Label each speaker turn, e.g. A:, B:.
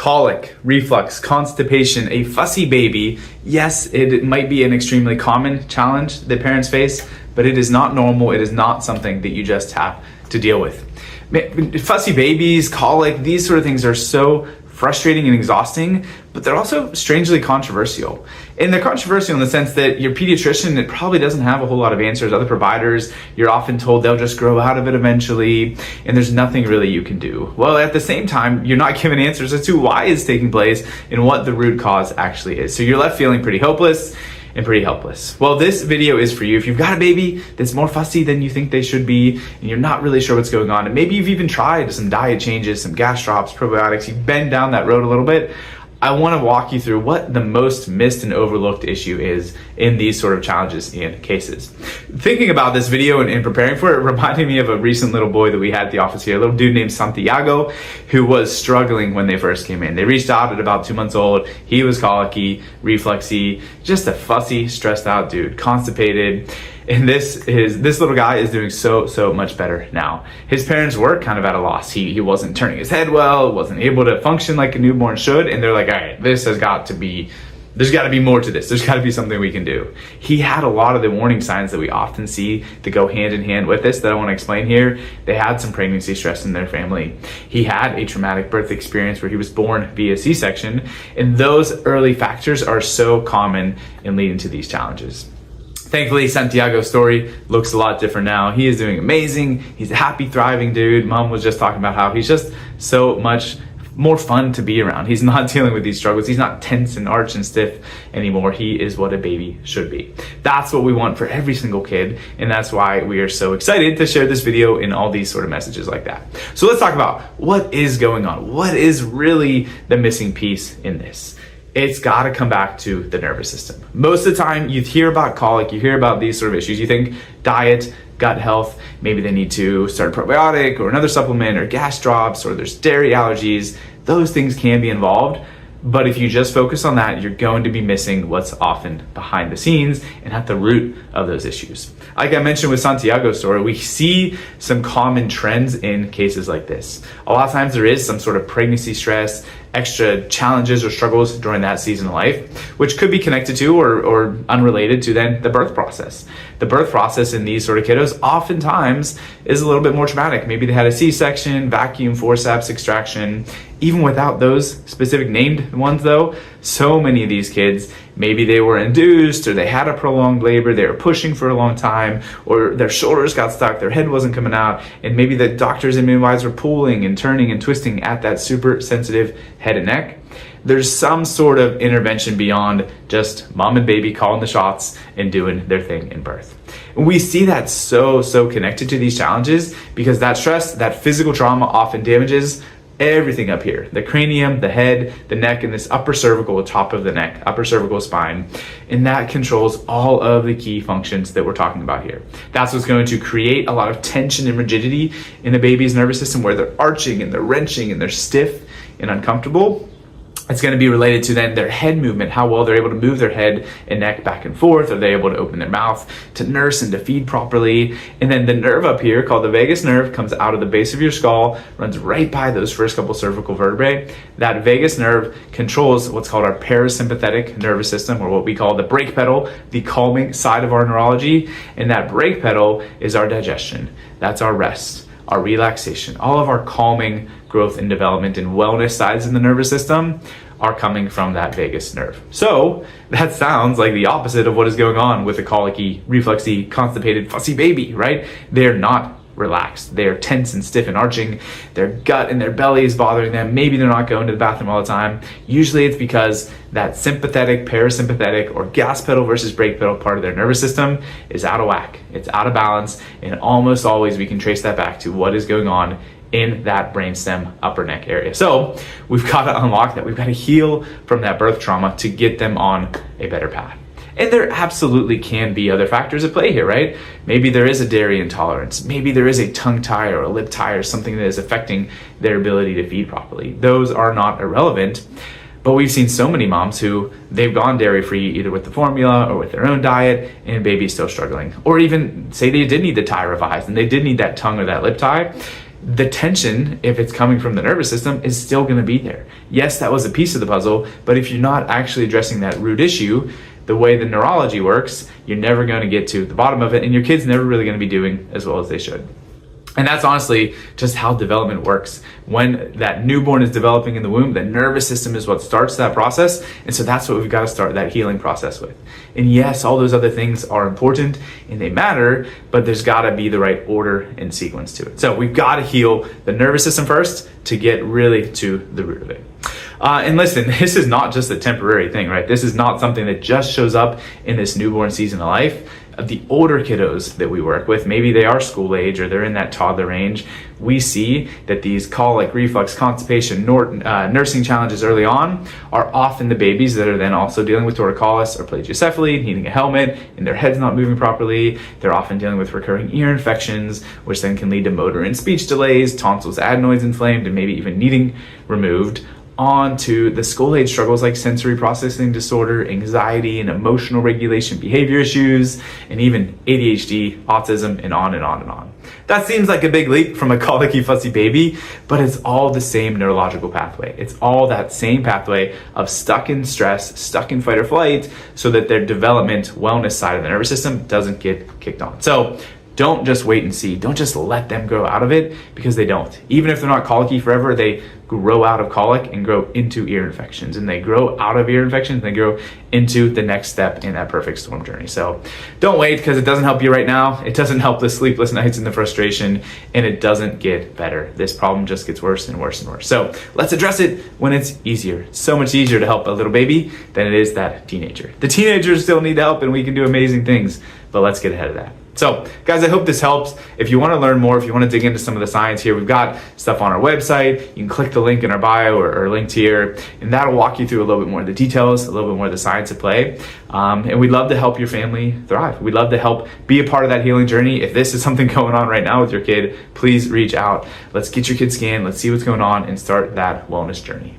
A: Colic, reflux, constipation, a fussy baby. Yes, it might be an extremely common challenge that parents face, but it is not normal. It is not something that you just have to deal with. Fussy babies, colic, these sort of things are so frustrating and exhausting, but they're also strangely controversial. And they're controversial in the sense that your pediatrician, it probably doesn't have a whole lot of answers. Other providers, you're often told they'll just grow out of it eventually, and there's nothing really you can do. Well, at the same time, you're not given answers as to why it's taking place and what the root cause actually is. So you're left feeling pretty hopeless and pretty helpless. Well, this video is for you. If you've got a baby that's more fussy than you think they should be, and you're not really sure what's going on, and maybe you've even tried some diet changes, some gas drops, probiotics, you've been down that road a little bit, I want to walk you through what the most missed and overlooked issue is in these sort of challenges and cases. Thinking about this video and preparing for it reminded me of a recent little boy that we had at the office here, a little dude named Santiago, who was struggling when they first came in. They reached out at about 2 months old. He was colicky, refluxy, just a fussy, stressed out dude, constipated. And this little guy is doing so much better now. His parents were kind of at a loss. He wasn't turning his head well, wasn't able to function like a newborn should, and they're like, all right, there's got to be more to this. There's got to be something we can do. He had a lot of the warning signs that we often see that go hand in hand with this that I want to explain here. They had some pregnancy stress in their family. He had a traumatic birth experience where he was born via C-section, and those early factors are so common in leading to these challenges. Thankfully, Santiago's story looks a lot different now. He is doing amazing. He's a happy, thriving dude. Mom was just talking about how he's just so much more fun to be around. He's not dealing with these struggles. He's not tense and arched and stiff anymore. He is what a baby should be. That's what we want for every single kid, and that's why we are so excited to share this video and all these sort of messages like that. So let's talk about what is going on. What is really the missing piece in this? It's got to come back to the nervous system. Most of the time you hear about colic, you hear about these sort of issues, you think diet, gut health, maybe they need to start a probiotic or another supplement or gas drops, or there's dairy allergies. Those things can be involved, but if you just focus on that, you're going to be missing what's often behind the scenes and at the root of those issues. Like I mentioned with Santiago's story, we see some common trends in cases like this. A lot of times there is some sort of pregnancy stress, extra challenges or struggles during that season of life, which could be connected to or unrelated to then the birth process. The birth process in these sort of kiddos oftentimes is a little bit more traumatic. Maybe they had a C-section, vacuum, forceps extraction. Even without those specific named ones though, so many of these kids, maybe they were induced or they had a prolonged labor, they were pushing for a long time, or their shoulders got stuck, their head wasn't coming out, and maybe the doctors and midwives were pulling and turning and twisting at that super sensitive head and neck. There's some sort of intervention beyond just mom and baby calling the shots and doing their thing in birth. And we see that so connected to these challenges because that stress, that physical trauma often damages everything up here, the cranium, the head, the neck, and this upper cervical, top of the neck, upper cervical spine. And that controls all of the key functions that we're talking about here. That's what's going to create a lot of tension and rigidity in the baby's nervous system where they're arching and they're wrenching and they're stiff and uncomfortable. It's going to be related to then their head movement, how well they're able to move their head and neck back and forth. Are they able to open their mouth to nurse and to feed properly? And then the nerve up here called the vagus nerve comes out of the base of your skull, runs right by those first couple cervical vertebrae. That vagus nerve controls what's called our parasympathetic nervous system, or what we call the brake pedal, the calming side of our neurology. And that brake pedal is our digestion. That's our rest, our relaxation. All of our calming growth and development and wellness sides in the nervous system are coming from that vagus nerve. So that sounds like the opposite of what is going on with a colicky, refluxy, constipated, fussy baby, right? They're not relaxed. They're tense and stiff and arching. Their gut and their belly is bothering them. Maybe they're not going to the bathroom all the time. Usually it's because that sympathetic, parasympathetic, or gas pedal versus brake pedal part of their nervous system is out of whack. It's out of balance, and almost always we can trace that back to what is going on in that brainstem upper neck area. So we've got to unlock that. We've got to heal from that birth trauma to get them on a better path. And there absolutely can be other factors at play here, right? Maybe there is a dairy intolerance. Maybe there is a tongue tie or a lip tie or something that is affecting their ability to feed properly. Those are not irrelevant. But we've seen so many moms who they've gone dairy-free either with the formula or with their own diet, and baby's still struggling. Or even say they did need the tie revised and they did need that tongue or that lip tie. the tension, if it's coming from the nervous system, is still going to be there. Yes, that was a piece of the puzzle, but if you're not actually addressing that root issue, the way the neurology works, you're never going to get to the bottom of it, and your kid's never really going to be doing as well as they should. And that's honestly just how development works. When that newborn is developing in the womb, the nervous system is what starts that process. And so that's what we've got to start that healing process with. And yes, all those other things are important and they matter, but there's got to be the right order and sequence to it. So we've got to heal the nervous system first to get really to the root of it. And listen, this is not just a temporary thing, right? This is not something that just shows up in this newborn season of life. The older kiddos that we work with, maybe they are school age or they're in that toddler range, we see that these colic, reflux, constipation, nursing challenges early on are often the babies that are then also dealing with torticollis or plagiocephaly, needing a helmet, and their head's not moving properly. They're often dealing with recurring ear infections, which then can lead to motor and speech delays, tonsils, adenoids inflamed, and maybe even needing removed. On to the school age struggles like sensory processing disorder, anxiety and emotional regulation behavior issues, and even ADHD, autism, and on and on and on. That seems like a big leap from a colicky, fussy baby, but it's all the same neurological pathway. It's all that same pathway of stuck in stress, stuck in fight or flight, so that their development, wellness side of the nervous system doesn't get kicked on. So don't just wait and see. Don't just let them grow out of it, because they don't. Even if they're not colicky forever, they grow out of colic and grow into ear infections. And they grow out of ear infections and they grow into the next step in that perfect storm journey. So don't wait, because it doesn't help you right now. It doesn't help the sleepless nights and the frustration, and it doesn't get better. This problem just gets worse and worse and worse. So let's address it when it's easier. It's so much easier to help a little baby than it is that teenager. The teenagers still need help and we can do amazing things, but let's get ahead of that. So guys, I hope this helps. If you want to learn more, if you want to dig into some of the science here, we've got stuff on our website. You can click the link in our bio or linked here, and that'll walk you through a little bit more of the details, a little bit more of the science at play. And we'd love to help your family thrive. We'd love to help be a part of that healing journey. If this is something going on right now with your kid, please reach out. Let's get your kid scanned. Let's see what's going on and start that wellness journey.